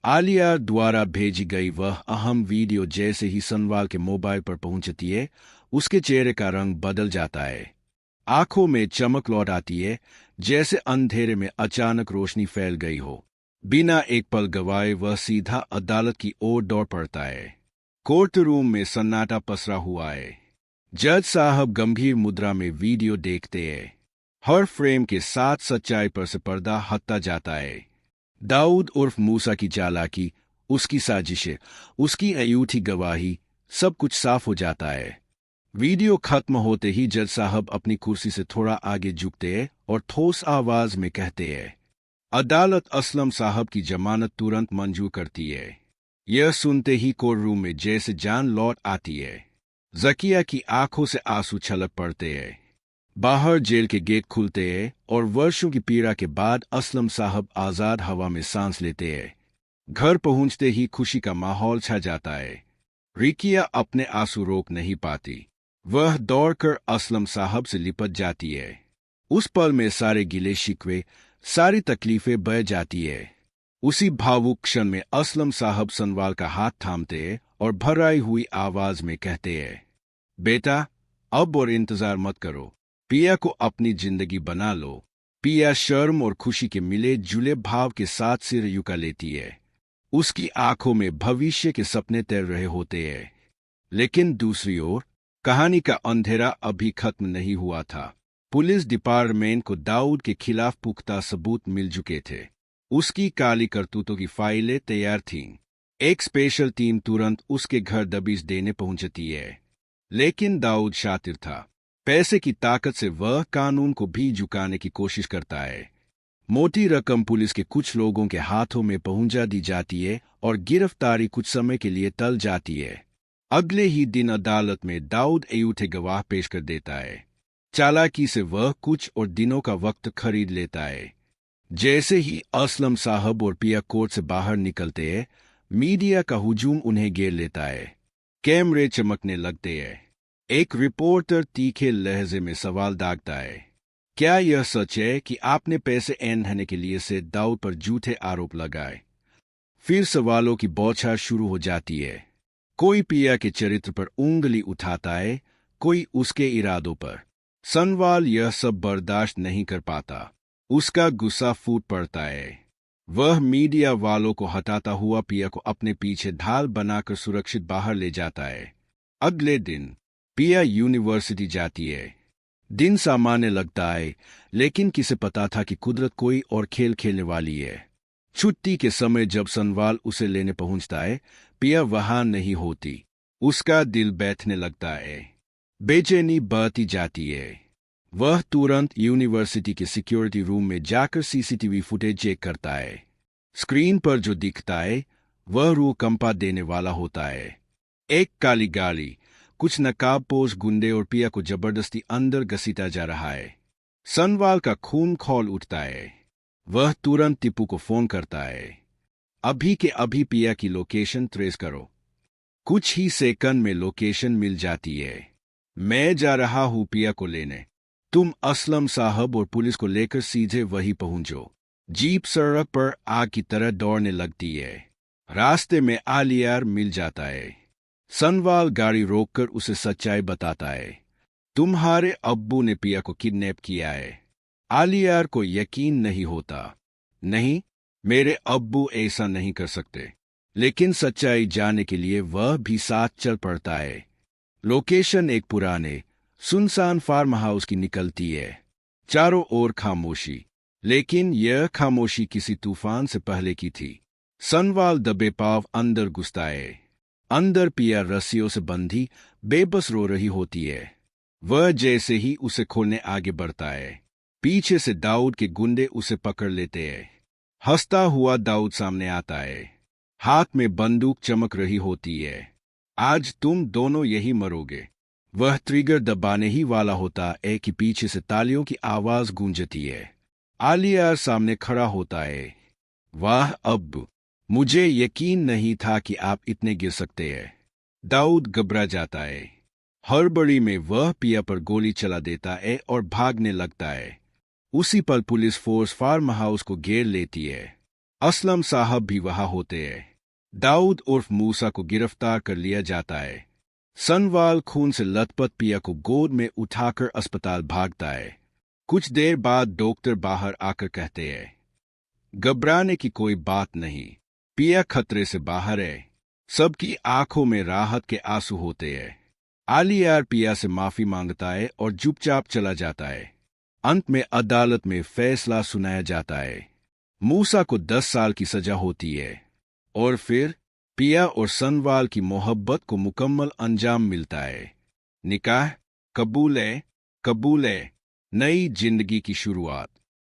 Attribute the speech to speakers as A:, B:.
A: आलिया द्वारा भेजी गई वह अहम वीडियो जैसे ही सनवाल के मोबाइल पर पहुंचती है, उसके चेहरे का रंग बदल जाता है। आंखों में चमक लौट आती है, जैसे अंधेरे में अचानक रोशनी फैल गई हो। बिना एक पल गवाए वह सीधा अदालत की ओर दौड़ पड़ता है। कोर्ट रूम में सन्नाटा पसरा हुआ है। जज साहब गंभीर मुद्रा में वीडियो देखते हैं। हर फ्रेम के साथ सच्चाई पर से पर्दा हटता जाता है। दाऊद उर्फ मूसा की चालाकी, उसकी साजिशें, उसकी अयूठी गवाही, सब कुछ साफ हो जाता है। वीडियो खत्म होते ही जज साहब अपनी कुर्सी से थोड़ा आगे झुकते हैं और ठोस आवाज में कहते हैं, अदालत असलम साहब की जमानत तुरंत मंजूर करती है। यह सुनते ही कोर्ट रूम में जैसे जान लौट आती है। जकिया की आंखों से आंसू छलक पड़ते हैं। बाहर जेल के गेट खुलते हैं और वर्षों की पीड़ा के बाद असलम साहब आजाद हवा में सांस लेते हैं। घर पहुंचते ही खुशी का माहौल छा जाता है। रिकिया अपने आंसू रोक नहीं पाती। वह दौड़कर असलम साहब से लिपट जाती है। उस पल में सारे गिले शिकवे, सारी तकलीफें बह जाती है। उसी भावुक क्षण में असलम साहब सनवाल का हाथ थामते हैं और भराई हुई आवाज में कहते हैं, बेटा, अब और इंतजार मत करो। पिया को अपनी जिंदगी बना लो। पिया शर्म और खुशी के मिले जुले भाव के साथ सिर झुका लेती है। उसकी आंखों में भविष्य के सपने तैर रहे होते हैं। लेकिन दूसरी ओर कहानी का अंधेरा अभी खत्म नहीं हुआ था। पुलिस डिपार्टमेंट को दाऊद के खिलाफ पुख्ता सबूत मिल चुके थे। उसकी काली करतूतों की फाइलें तैयार थीं। एक स्पेशल टीम तुरंत उसके घर दबिश देने पहुंचती है। लेकिन दाऊद शातिर था। पैसे की ताकत से वह कानून को भी झुकाने की कोशिश करता है। मोटी रकम पुलिस के कुछ लोगों के हाथों में पहुंचा दी जाती है और गिरफ्तारी कुछ समय के लिए टल जाती है। अगले ही दिन अदालत में दाऊद अयूठे गवाह पेश कर देता है। चालाकी से वह कुछ और दिनों का वक्त खरीद लेता है। जैसे ही असलम साहब और पिया कोर्ट से बाहर निकलते हैं, मीडिया का हुजूम उन्हें घेर लेता है। कैमरे चमकने लगते हैं। एक रिपोर्टर तीखे लहजे में सवाल दागता है, क्या यह सच है कि आपने पैसे ऐंठने के लिए से दाऊद पर झूठे आरोप लगाए? फिर सवालों की बौछार शुरू हो जाती है। कोई पिया के चरित्र पर उंगली उठाता है, कोई उसके इरादों पर। सनवाल यह सब बर्दाश्त नहीं कर पाता। उसका गुस्सा फूट पड़ता है। वह मीडिया वालों को हटाता हुआ पिया को अपने पीछे ढाल बनाकर सुरक्षित बाहर ले जाता है। अगले दिन पिया यूनिवर्सिटी जाती है। दिन सामान्य लगता है, लेकिन किसे पता था कि कुदरत कोई और खेल खेलने वाली है। छुट्टी के समय जब सनवाल उसे लेने पहुंचता है, पिया वहां नहीं होती। उसका दिल बैठने लगता है। बेचैनी बढ़ती जाती है। वह तुरंत यूनिवर्सिटी के सिक्योरिटी रूम में जाकर सीसीटीवी फुटेज चेक करता है। स्क्रीन पर जो दिखता है वह रूह कंपा देने वाला होता है। एक काली गाड़ी, कुछ नकाबपोश गुंडे और पिया को जबरदस्ती अंदर घसीटा जा रहा है। सनवाल का खून खौल उठता है। वह तुरंत टीपू को फोन करता है, अभी के अभी पिया की लोकेशन ट्रेस करो। कुछ ही सेकंड में लोकेशन मिल जाती है। मैं जा रहा हूं पिया को लेने। तुम असलम साहब और पुलिस को लेकर सीधे वहीं पहुंचो। जीप सड़क पर आग की तरह दौड़ने लगती है। रास्ते में आलियार मिल जाता है। सनवाल गाड़ी रोककर उसे सच्चाई बताता है, तुम्हारे अब्बू ने पिया को किडनैप किया है। आलियार को यकीन नहीं होता। नहीं, मेरे अब्बू ऐसा नहीं कर सकते। लेकिन सच्चाई जानने के लिए वह भी साथ चल पड़ता है। लोकेशन एक पुराने सुनसान फार्म हाउस की निकलती है। चारों ओर खामोशी, लेकिन यह खामोशी किसी तूफान से पहले की थी। सनवाल दबे पाव अंदर घुसता है। अंदर पिया रस्सियों से बंधी बेबस रो रही होती है। वह जैसे ही उसे खोलने आगे बढ़ता है, पीछे से दाऊद के गुंडे उसे पकड़ लेते हैं। हंसता हुआ दाऊद सामने आता है। हाथ में बंदूक चमक रही होती है। आज तुम दोनों यही मरोगे। वह ट्रिगर दबाने ही वाला होता है कि पीछे से तालियों की आवाज गूंजती है। आलिया सामने खड़ा होता है। वाह अब मुझे यकीन नहीं था कि आप इतने गिर सकते हैं। दाऊद घबरा जाता है। हड़बड़ी में वह पिया पर गोली चला देता है और भागने लगता है। उसी पल पुलिस फोर्स फार्म हाउस को घेर लेती है। असलम साहब भी वहां होते हैं। दाऊद उर्फ मूसा को गिरफ्तार कर लिया जाता है। सनवाल खून से लथपथ पिया को गोद में उठाकर अस्पताल भागता है। कुछ देर बाद डॉक्टर बाहर आकर कहते हैं, घबराने की कोई बात नहीं, पिया खतरे से बाहर है। सबकी आंखों में राहत के आंसू होते हैं। आलियार पिया से माफी मांगता है और चुपचाप चला जाता है। अंत में अदालत में फैसला सुनाया जाता है। मूसा को 10 साल की सजा होती है और फिर पिया और सनवाल की मोहब्बत को मुकम्मल अंजाम मिलता है। निकाह कबूल है, नई जिंदगी की शुरुआत।